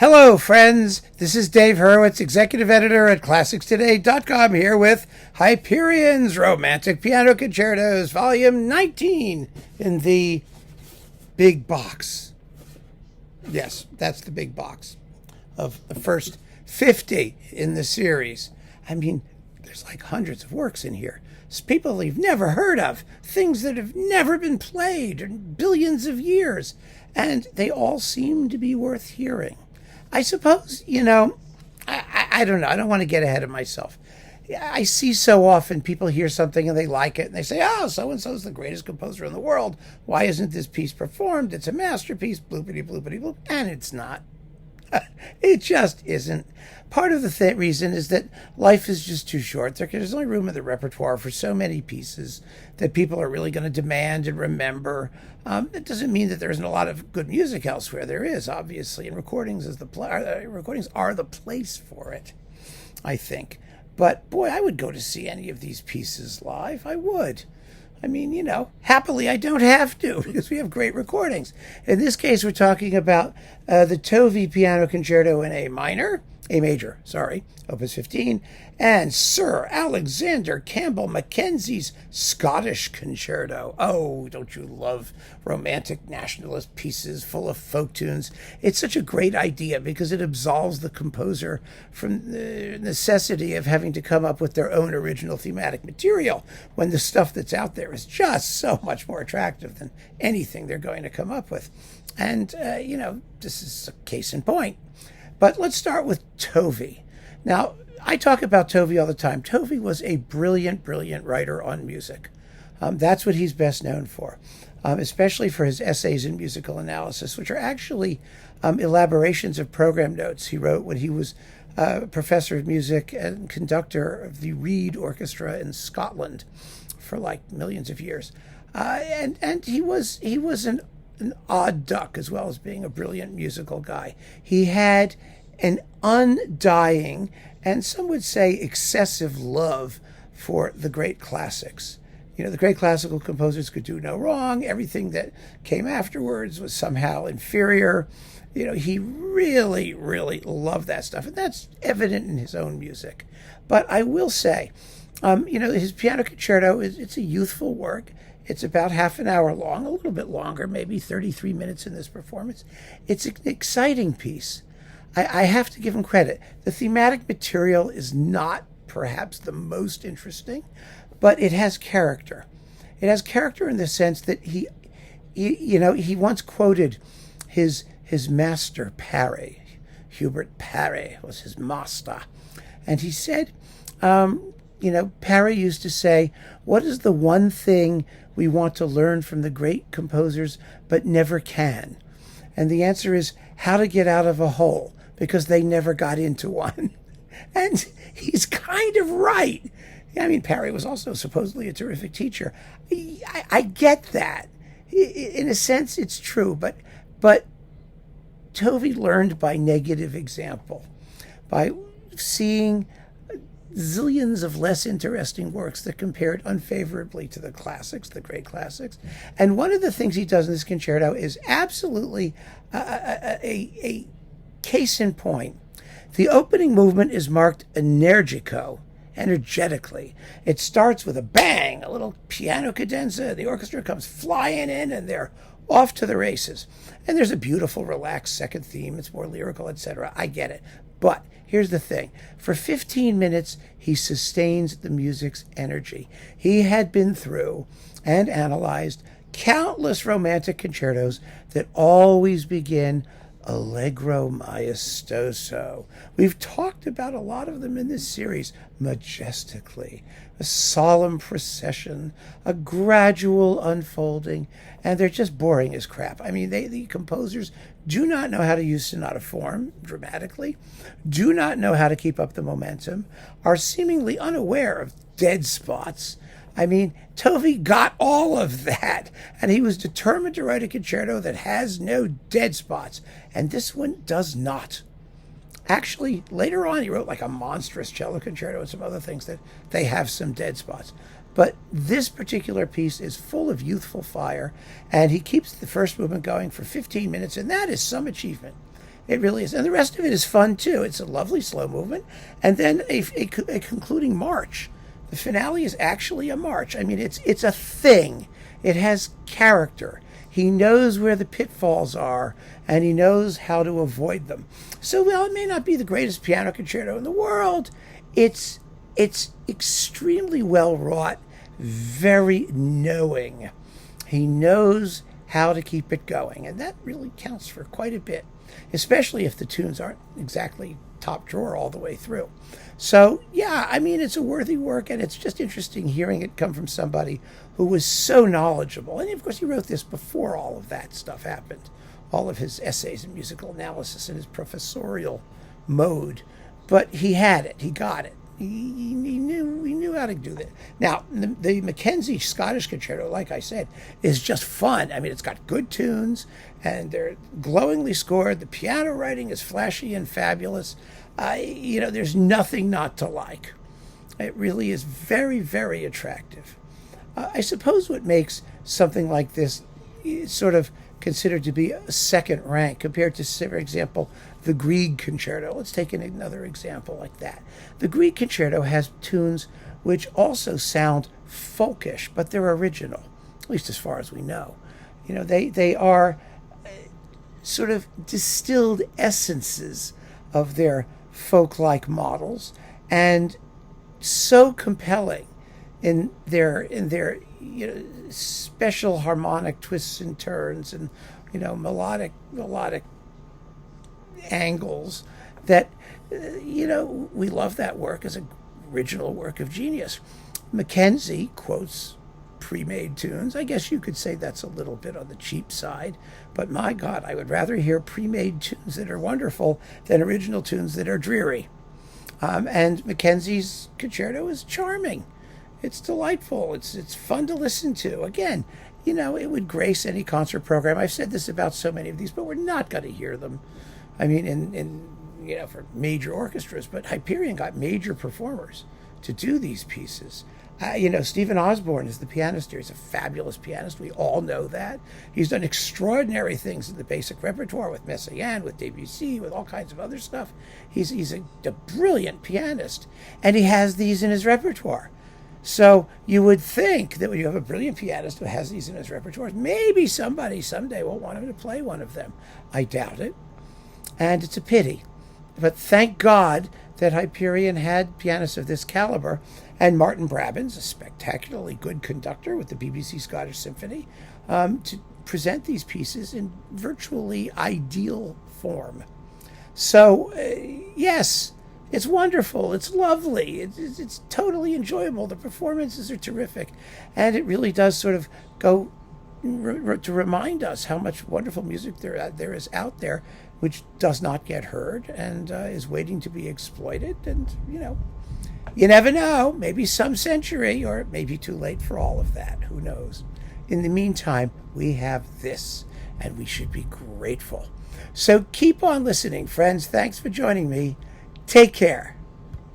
Hello, friends. This is Dave Hurwitz, executive editor at ClassicsToday.com, here with Hyperion's Romantic Piano Concertos, Volume 19, in the big box. Yes, that's the big box of the first 50 in the series. I mean, there's like hundreds of works in here. It's people you've never heard of, things that have never been played in billions of years, and they all seem to be worth hearing. I suppose, I don't know. I don't want to get ahead of myself. I see so often people hear something and they like it and they say, oh, so-and-so's the greatest composer in the world. Why isn't this piece performed? It's a masterpiece, bloopity, bloopity, bloop. And it's not. It just isn't. Part of the reason is that life is just too short. There's only room in the repertoire for so many pieces that people are really going to demand and remember. It doesn't mean that there isn't a lot of good music elsewhere. There is, obviously, and recordings are the place for it, I think. But boy, I would go to see any of these pieces live. I would. I mean, happily I don't have to because we have great recordings. In this case, we're talking about the Tovey Piano Concerto in A major, Opus 15, and Sir Alexander Campbell Mackenzie's Scottish Concerto. Oh, don't you love romantic nationalist pieces full of folk tunes? It's such a great idea because it absolves the composer from the necessity of having to come up with their own original thematic material when the stuff that's out there is just so much more attractive than anything they're going to come up with. And, this is a case in point. But let's start with Tovey. Now, I talk about Tovey all the time. Tovey was a brilliant, brilliant writer on music. That's what he's best known for, especially for his essays in musical analysis, which are actually elaborations of program notes he wrote when he was professor of music and conductor of the Reed Orchestra in Scotland for like millions of years. And he was an odd duck as well as being a brilliant musical guy. He had an undying, and some would say excessive, love for the great classics. The great classical composers could do no wrong. Everything that came afterwards was somehow inferior. He really, really loved that stuff, and that's evident in his own music. But I will say, his piano concerto it's a youthful work. It's about half an hour long, a little bit longer, maybe 33 minutes in this performance. It's an exciting piece. I have to give him credit. The thematic material is not perhaps the most interesting, but it has character. It has character in the sense that he once quoted his master Parry. Hubert Parry was his master. And he said, Parry used to say, what is the one thing we want to learn from the great composers but never can? And the answer is how to get out of a hole, because they never got into one. And he's kind of right. I mean, Parry was also supposedly a terrific teacher. I get that. In a sense, it's true, but Tovey learned by negative example, by seeing zillions of less interesting works that compared unfavorably to the classics, the great classics. And one of the things he does in this concerto is absolutely a case in point. The opening movement is marked energetically. It starts with a bang, a little piano cadenza. The orchestra comes flying in and they're off to the races. And there's a beautiful, relaxed second theme. It's more lyrical, etc. I get it. But here's the thing. For 15 minutes, he sustains the music's energy. He had been through and analyzed countless romantic concertos that always begin allegro maestoso. We've talked about a lot of them in this series. Majestically, a solemn procession, a gradual unfolding, and they're just boring as crap. I mean, the composers do not know how to use sonata form dramatically, do not know how to keep up the momentum, are seemingly unaware of dead spots. I mean, Tovey got all of that, and he was determined to write a concerto that has no dead spots, and this one does not. Actually, later on, he wrote like a monstrous cello concerto and some other things that they have some dead spots. But this particular piece is full of youthful fire, and he keeps the first movement going for 15 minutes, and that is some achievement. It really is. And the rest of it is fun, too. It's a lovely slow movement. And then a concluding march. The finale is actually a march. I mean, it's a thing. It has character. He knows where the pitfalls are, and he knows how to avoid them. So, while it may not be the greatest piano concerto in the world, it's extremely well wrought, very knowing. He knows how to keep it going, and that really counts for quite a bit, especially if the tunes aren't exactly top drawer all the way through. So, yeah, I mean, it's a worthy work, and it's just interesting hearing it come from somebody who was so knowledgeable. And, of course, he wrote this before all of that stuff happened, all of his essays and musical analysis and his professorial mode. But he had it. He got it. He knew how to do that. Now, the Mackenzie Scottish Concerto, like I said, is just fun. I mean, it's got good tunes, and they're glowingly scored. The piano writing is flashy and fabulous. There's nothing not to like. It really is very, very attractive. I suppose what makes something like this sort of considered to be a second rank compared to, say, for example, the Grieg Concerto. Let's take another example like that. The Grieg Concerto has tunes which also sound folkish, but they're original, at least as far as we know. They are sort of distilled essences of their folk-like models, and so compelling in their special harmonic twists and turns and melodic angles that we love that work as an original work of genius. Mackenzie quotes pre-made tunes. I guess you could say that's a little bit on the cheap side, but my God, I would rather hear pre-made tunes that are wonderful than original tunes that are dreary. And Mackenzie's concerto is charming. It's delightful. It's fun to listen to. Again, it would grace any concert program. I've said this about so many of these, but we're not going to hear them. I mean, in for major orchestras, but Hyperion got major performers to do these pieces. Stephen Osborne is the pianist here. He's a fabulous pianist. We all know that. He's done extraordinary things in the basic repertoire with Messiaen, with Debussy, with all kinds of other stuff. He's a brilliant pianist, and he has these in his repertoire. So you would think that when you have a brilliant pianist who has these in his repertoire, maybe somebody someday will want him to play one of them. I doubt it, and it's a pity. But thank God that Hyperion had pianists of this caliber, and Martyn Brabbins, a spectacularly good conductor with the BBC Scottish Symphony, to present these pieces in virtually ideal form. So, yes, it's wonderful. It's lovely. It's totally enjoyable. The performances are terrific. And it really does sort of go to remind us how much wonderful music there is out there, which does not get heard and is waiting to be exploited. And, you never know. Maybe some century, or it may be too late for all of that. Who knows? In the meantime, we have this, and we should be grateful. So keep on listening, friends. Thanks for joining me. Take care.